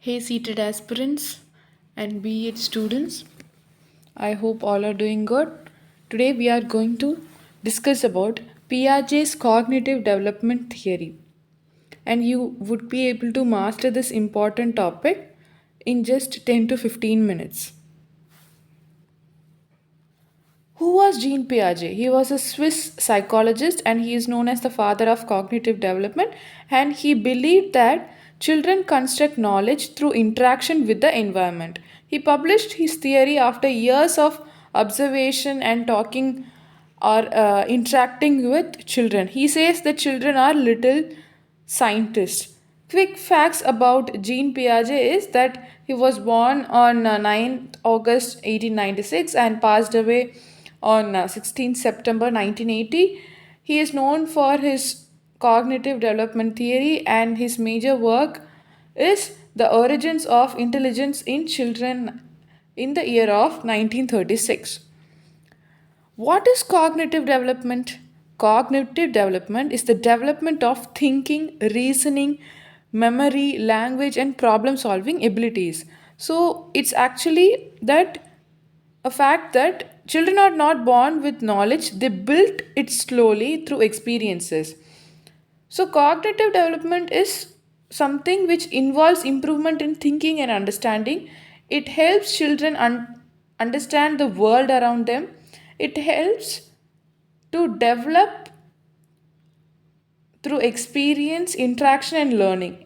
Hey CTET aspirants and B.Ed students, I hope all are doing good. Today we are going to discuss about Piaget's cognitive development theory, and you would be able to master this important topic in just 10 to 15 minutes. Who was Jean Piaget? He was a Swiss psychologist and he is known as the father of cognitive development. And he believed that children construct knowledge through interaction with the environment. He published his theory after years of observation and talking or interacting with children. He says that children are little scientists. Quick facts about Jean Piaget is that he was born on 9th August 1896 and passed away on 16th September 1980. He is known for his cognitive development theory, and his major work is The Origins of Intelligence in Children in the year of 1936. What is cognitive development? Cognitive development is the development of thinking, reasoning, memory, language, and problem solving abilities. So it's actually that a fact that children are not born with knowledge, they built it slowly through experiences. So, cognitive development is something which involves improvement in thinking and understanding. It helps children understand the world around them. It helps to develop through experience, interaction, and learning.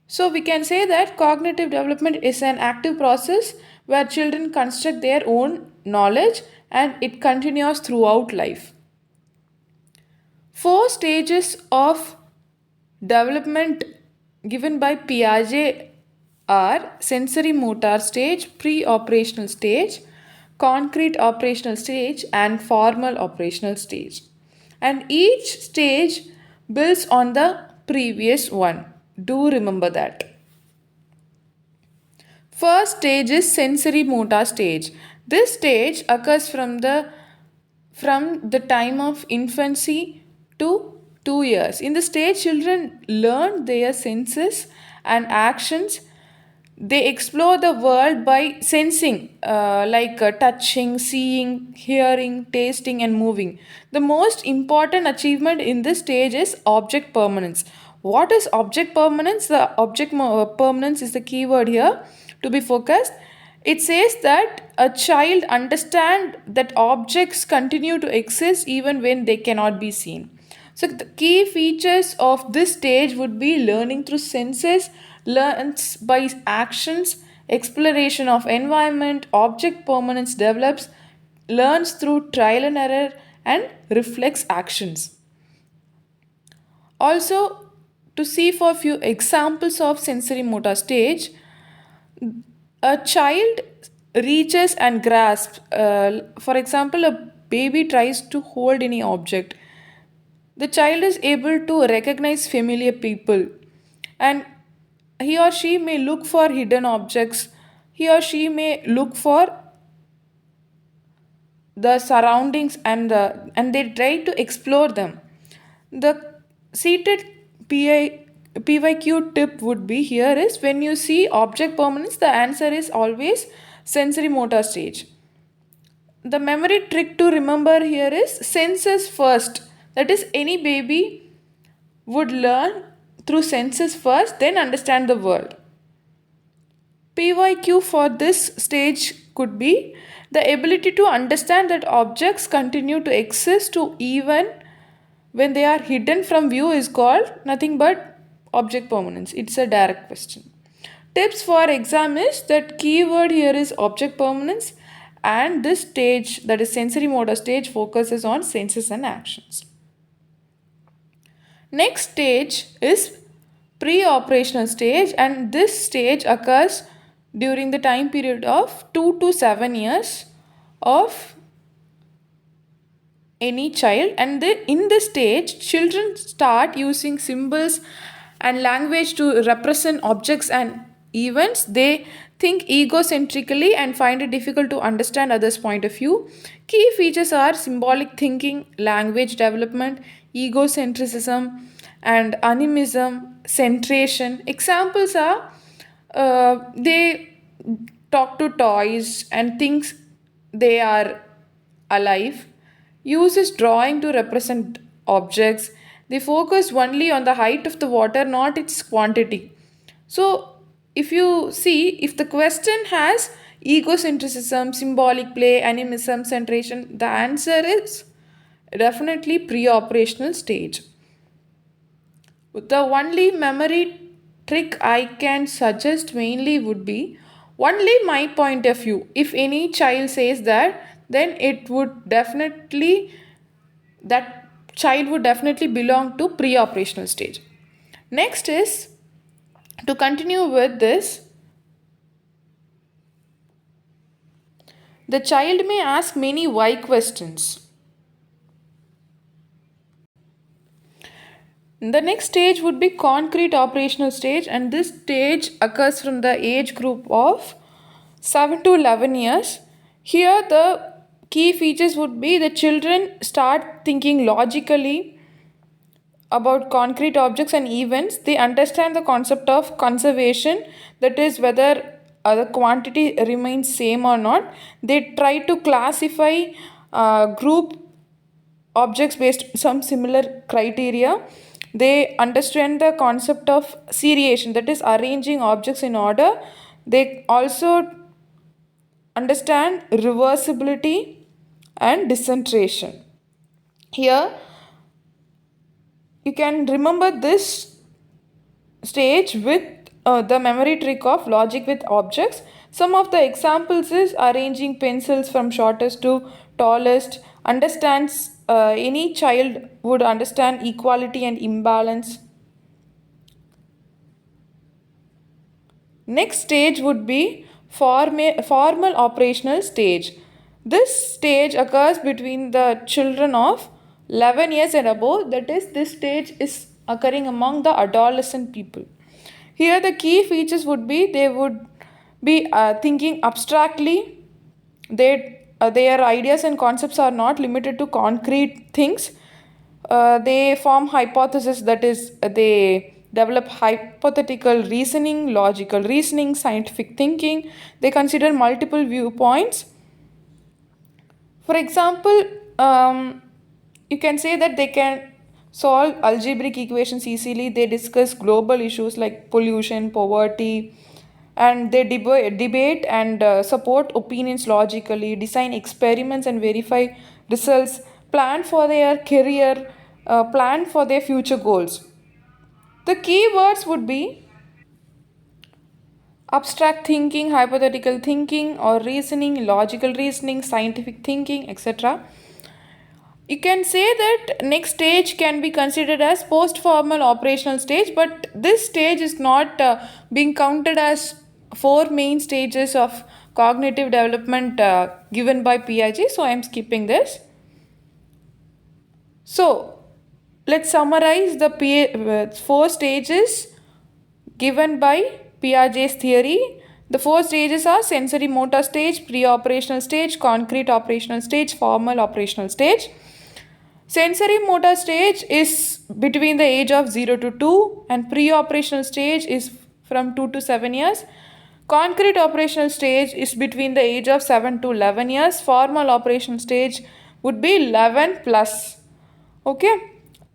So, we can say that cognitive development is an active process where children construct their own knowledge and it continues throughout life. Four stages of development given by Piaget are sensorimotor stage, pre-operational stage, concrete operational stage, and formal operational stage. And each stage builds on the previous one. Do remember that. First stage is sensorimotor stage. This stage occurs from the time of infancy to 2 years. In the stage, children learn their senses and actions. They explore the world by sensing, touching, seeing, hearing, tasting, and moving. The most important achievement in this stage is object permanence. What is object permanence? The permanence is the keyword here to be focused. It says that a child understand that objects continue to exist even when they cannot be seen. So the key features of this stage would be learning through senses, learns by actions, exploration of environment, object permanence develops, learns through trial and error, and reflects actions. Also, to see for a few examples of sensory motor stage, a child reaches and grasps. For example, a baby tries to hold any object. The child is able to recognize familiar people, and he or she may look for hidden objects. He or she may look for the surroundings and they try to explore them. The seated PYQ tip would be here is when you see object permanence, the answer is always sensory motor stage. The memory trick to remember here is senses first. That is, any baby would learn through senses first, then understand the world. PYQ for this stage could be the ability to understand that objects continue to exist to even when they are hidden from view is called nothing but object permanence. It's a direct question. Tips for exam is that keyword here is object permanence, and this stage, that is sensory motor stage, focuses on senses and actions. Next stage is pre-operational stage, and this stage occurs during the time period of 2 to 7 years of any child. And in this stage, children start using symbols and language to represent objects and events. They think egocentrically and find it difficult to understand others' point of view. Key features are symbolic thinking, language development, egocentrism, and animism, centration. Examples are They talk to toys and thinks they are alive, uses drawing to represent objects. They focus only on the height of the water, not its quantity. So, if you see, if the question has egocentrism, symbolic play, animism, centration, the answer is definitely pre-operational stage. The only memory trick I can suggest mainly would be only my point of view. If any child says that, then it would definitely, that child would definitely belong to pre-operational stage. Next is, to continue with this, the child may ask many why questions. The next stage would be concrete operational stage, and this stage occurs from the age group of 7 to 11 years. Here, the key features would be the children start thinking logically about concrete objects and events. They understand the concept of conservation, that is, whether the quantity remains same or not. They try to classify group objects based on some similar criteria. They understand the concept of seriation, that is arranging objects in order. They also understand reversibility and decentration. Here you can remember this stage with the memory trick of logic with objects. Some of the examples is arranging pencils from shortest to tallest, understands any child would understand equality and imbalance. Next stage would be formal operational stage. This stage occurs between the children of 11 years and above, that is, this stage is occurring among the adolescent people. Here, the key features would be they would be thinking abstractly, their ideas and concepts are not limited to concrete things. They form hypotheses, that is, they develop hypothetical reasoning, logical reasoning, scientific thinking. They consider multiple viewpoints. For example, you can say that they can solve algebraic equations easily. They discuss global issues like pollution, poverty, and they debate and support opinions logically, design experiments and verify results, plan for their career, plan for their future goals. The key words would be abstract thinking, hypothetical thinking, or reasoning, logical reasoning, scientific thinking, etc. You can say that next stage can be considered as post formal operational stage, but this stage is not being counted as four main stages of cognitive development given by Piaget, so I am skipping this. So let's summarize the four stages given by Piaget's theory. The four stages are sensory motor stage, pre-operational stage, concrete operational stage, formal operational stage. Sensory motor stage is between the age of 0 to 2, and pre-operational stage is from 2 to 7 years. Concrete operational stage is between the age of 7 to 11 years. Formal operational stage would be 11 plus. Okay,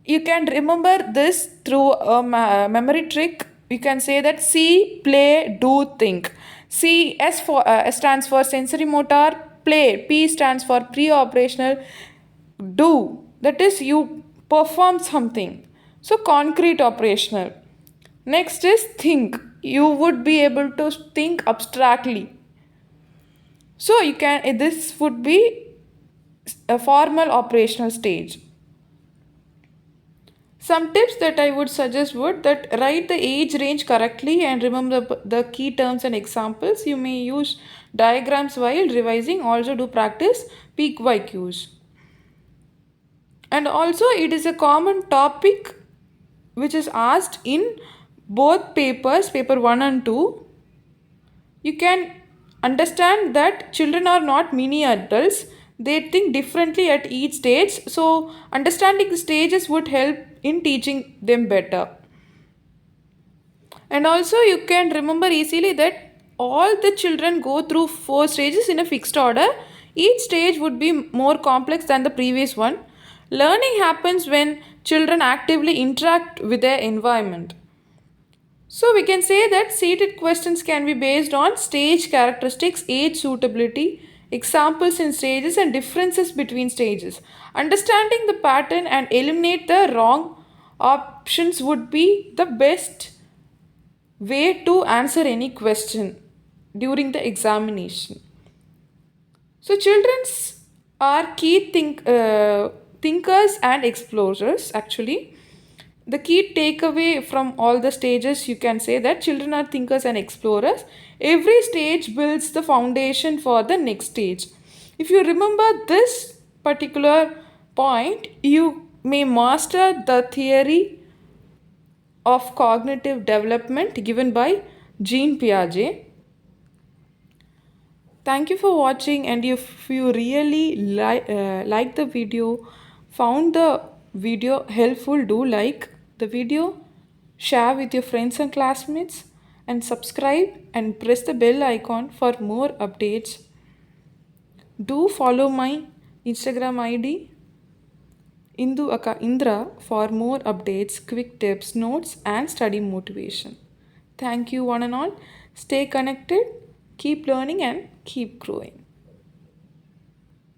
you can remember this through a memory trick. You can say that C, play, do, think. S stands for sensory motor, play. P stands for pre-operational, do, that is you perform something. So concrete operational. Next is think. You would be able to think abstractly. So you can, this would be a formal operational stage. Some tips that I would suggest would that write the age range correctly and remember the key terms and examples. You may use diagrams while revising. Also do practice PYQs. And also it is a common topic which is asked in both papers, paper 1 and 2. You can understand that children are not mini adults. They think differently at each stage. So understanding the stages would help in teaching them better. And also, you can remember easily that all the children go through four stages in a fixed order. Each stage would be more complex than the previous one. Learning happens when children actively interact with their environment. So we can say that CTET questions can be based on stage characteristics, age suitability, examples in stages, and differences between stages. Understanding the pattern and eliminate the wrong options would be the best way to answer any question during the examination. So children's are thinkers and explorers actually. The key takeaway from all the stages, you can say that children are thinkers and explorers. Every stage builds the foundation for the next stage. If you remember this particular point, you may master the theory of cognitive development given by Jean Piaget. Thank you for watching, and if you really like the video, found the video helpful, do like the video, share with your friends and classmates, and subscribe and press the bell icon for more updates. Do follow my Instagram ID Indra for more updates, quick tips, notes, and study motivation. Thank you, one and all. Stay connected, keep learning, and keep growing.